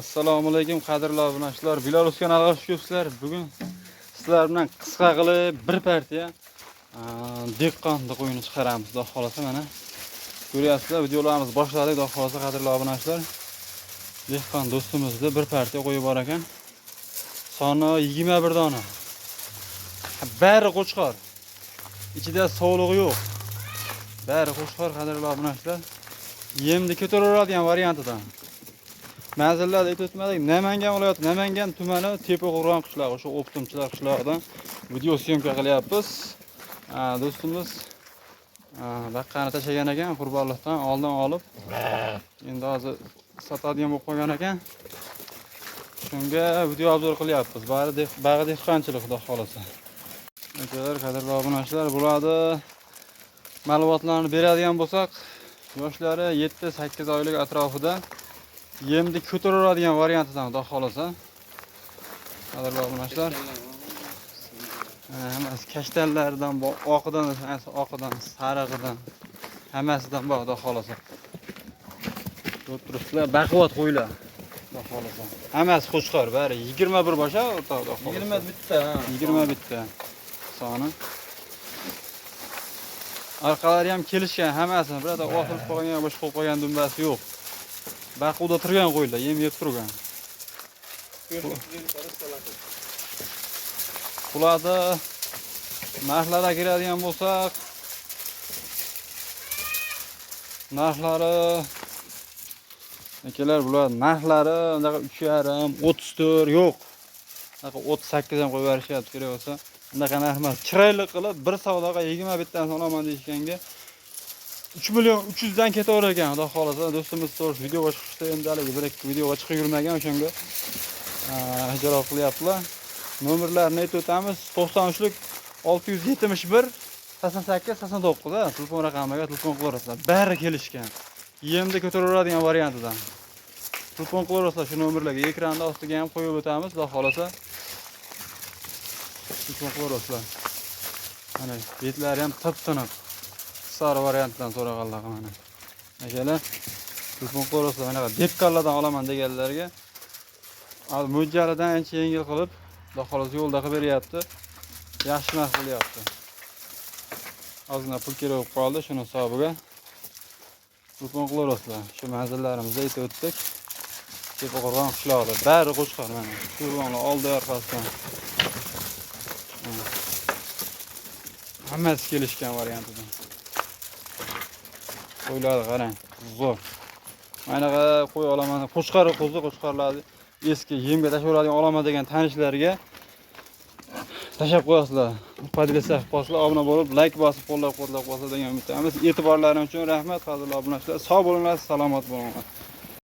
Assalomu alaykum qadrli obunachilar. Belarus kanaliga xush kelibsizlar. Bugun sizlar bilan qisqa qilib bir partiya dehqon qo'yini chiqaramiz. Xudo xolasa mana ko'ryapsizlar, videolarimiz boshladik. Xudo xolasa qadrli obunachilar. Dehqon do'stimizda bir partiya qo'yi bor ekan. Soni 21 dona. Bari qo'chqor. Ichida sog'lig'i yo'q. Bari qo'chqor qadrli obunachilar. Yemni ko'taraveradigan variantidan. Manzillarda aytib o'tmadik. Namangan viloyati, Namangan tumani Tepaqo'rg'on qishlog'i, o'sha Optimchilar qishlog'idan video syomka qilyapmiz. Do'stimiz baqqani tashlagan ekan, qurbonlikdan oldin olib, endi hozir sotadigan bo'lib qolgan ekan. Shunga video obzor qilyapmiz. Bag'i dehqonchilik xudo xolasa. Akalar, qadrli obunachilar, bularni ma'lumotlarni beradigan bo'lsak, yoshlari 7-8 oylik atrofida yemni ko'taraveradigan variantidan xudo xolasa. Qadrli obunachilar, hammasi kashtanlardan bor, oqidan, sarig'idan, hammasidan bor xudo xolasa. Ko'rib turibsizlar, baquvvat qo'ylar. Xudo xolasa. Hammasi qo'chqor, bari 21 boshqa xudo xolasa. 20 bitta. 20 bitta soni. Orqalari ham kelishgan, hammasini birada osilib qolgan, boshqa qo'yib qo'ygan dumbasi yo'q. Baquvda turgan qo'ylar, yem yeb turgan. Bularda narxlarga kiradigan bo'lsak, narxlari akalar, bular narxlari unaqa 3,5, 34 yo'q. Unaqa 38 ham qo'yib berishyapti kerak bo'lsa. Unaqa narx emas. Chiroyli qilib bir savdoga 20 bittan olaman deyishganga 3 million 300 dan ketaverar ekan. Xudo xolasa do'stimiz to'g'ri videoga chiqishda endi haligi bir ikki videoga chiqib yurmagan, o'shanga ijrof qilyaptilar. Nomerlarini aytib o'tamiz. 93lik 671 88 89 telefon raqamiga telefon qilaverasizlar. Bari kelishgan. Yemni ko'taraveradigan variantidan. Telefon qilaverasizlar shu nomerlarga. Ekranda ostiga ham qo'yib o'tamiz, xudo xolasa. Telefon qilaverasizlar. Mana betlari ham tip-tiniq. Sar variantdan so'raganlar mana. Akalar, telefon qilaverasizlar. Mana dehqonlardan olaman deganlarga mo'ljalidan ancha yengil qilib, xudo xolasa yo'lda qilib beryapti. Yaxshi narx qilyapti. Ozgina pul kerak bo'lib qoldi, shuni hisobiga telefon qilaverasizlar. Shu manzillarimizni aytib o'tdik. Tepaqo'rg'on qishlog'ida bari qo'chqor mana. Qo'rg'onlar oldi orqasidan. Hammasi kelishgan variantidan. Qo'ylarni qarang, zo'r. Mana qo'y olaman, qo'chqorlarni eski yemga tashlaveradigan olaman degan tanishlarga tashab qo'yasizlar. Podpisa qilib, obuna bo'lib, like bosib, qo'llab-quvvatlab qo'ysa degan umidamiz. E'tiborlaringiz uchun rahmat, qadrli obunachilar. Sog' bo'linglar, salomat bo'linglar.